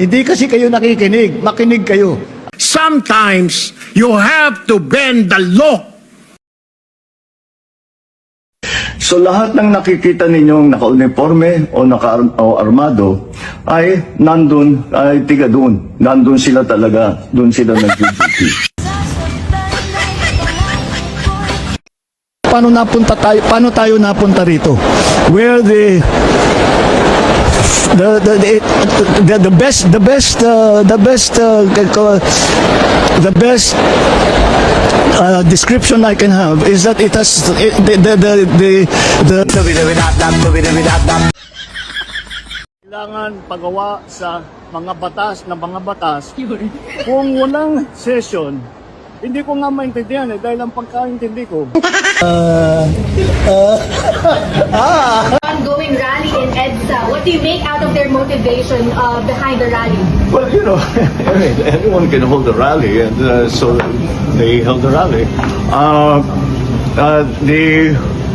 Hindi kasi kayo nakikinig. Makinig kayo. Sometimes you have to bend the law. So lahat ng nakikita ninyong naka-uniforme o naka-armado ay nandun, ay tiga doon. Nandun sila talaga. Doon sila nag-duty. Paano tayo napunta rito? Where the best description I can have is that it has kailangan pagawa sa mga batas na mga batas. Kung walang session, hindi ko nga maintindihan dahil ang pagkaintindi ko. Ongoing rally in EDSA. What do you make out of their motivation behind the rally? Well, you know, anyone can hold a rally, and so they held a rally.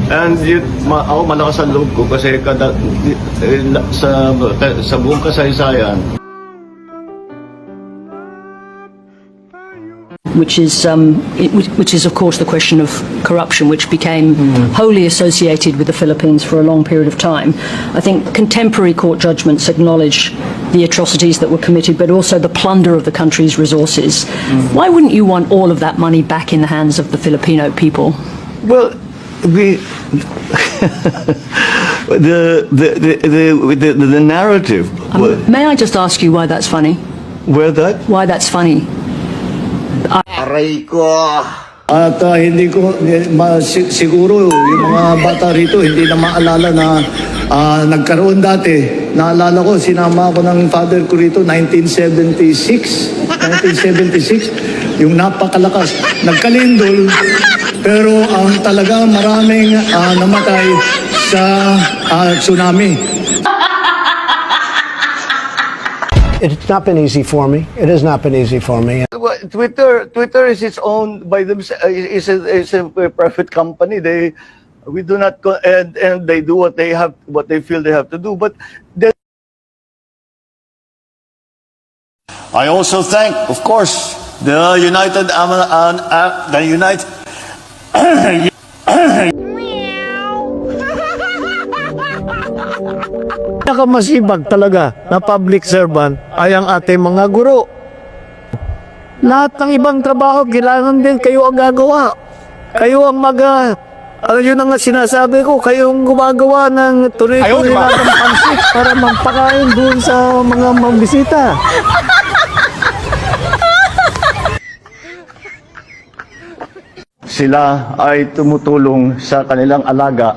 Ako malakas ang loob ko kasi sa buong kasaysayan, which is of course the question of corruption, which became wholly associated with the Philippines for a long period of time. I think contemporary court judgments acknowledge the atrocities that were committed, but also the plunder of the country's resources. Why wouldn't you want all of that money back in the hands of the Filipino people? well, the narrative, May I just ask you why that's funny? where that Why that's funny? At hindi ko siguro yung mga bata rito hindi na maalala na nagkaroon dati. Naalala ko, sinama ako ng father ko rito 1976, yung napakalakas. Nagkalindol, pero ang talagang maraming namatay sa tsunami. It's not been easy for me. It has not been easy for me. Twitter is its own by themselves. Is a private company. We do not and they do what they feel they have to do. But I also thank, of course, the United. Pinakamasibag talaga na public servant ay ang ating mga guro. Lahat ng ibang trabaho, kailangan din kayo ang gagawa. Kayo ang yun ang sinasabi ko, kayo ang gumagawa ng tuloy-tuloy ng pansit para magpakain doon sa mga mambisita. Sila ay tumutulong sa kanilang alaga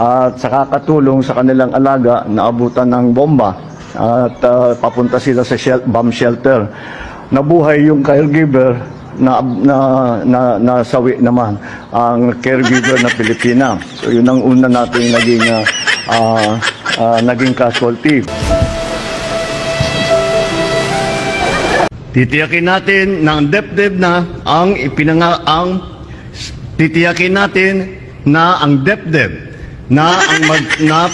at sa kakatulong sa kanilang alaga na abutan ng bomba at papunta sila sa bomb shelter. Nabuhay yung caregiver nasawi naman ang caregiver na Pilipina. So yun ang una nating naging casualty. Titiyakin natin ng DepEd na titiyakin natin na ang DepEd na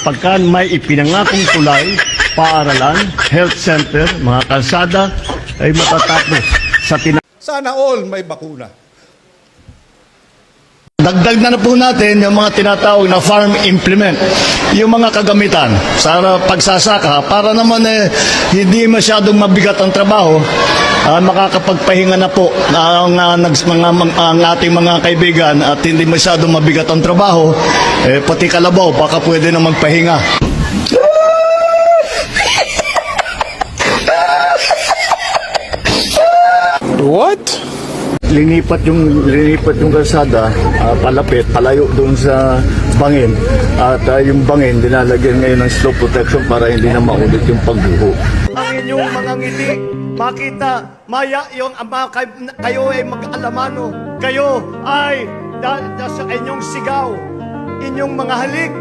pagka may ipinangakong tulay, paaralan, health center, mga kalsada ay matatapos sa Sana all may bakuna. Dagdag na po natin yung mga tinatawag na farm implement, yung mga kagamitan sa pagsasaka para naman hindi masyadong mabigat ang trabaho, makakapagpahinga na po ang ating mga kaibigan at hindi masyadong mabigat ang trabaho, pati kalabaw baka pwede na magpahinga. What? Linipat yung kalsada, palayo doon sa bangin. At yung bangin, dinalagyan ngayon ng slope protection para hindi na maulit yung pagbuho. Ang inyong mga ngiti, makita, maya yung kayo ay mag-alamano. Kayo ay sa inyong sigaw, inyong mga halik,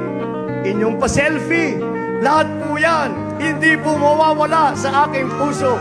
inyong pa-selfie. Lahat po yan, hindi po mawawala sa aking puso.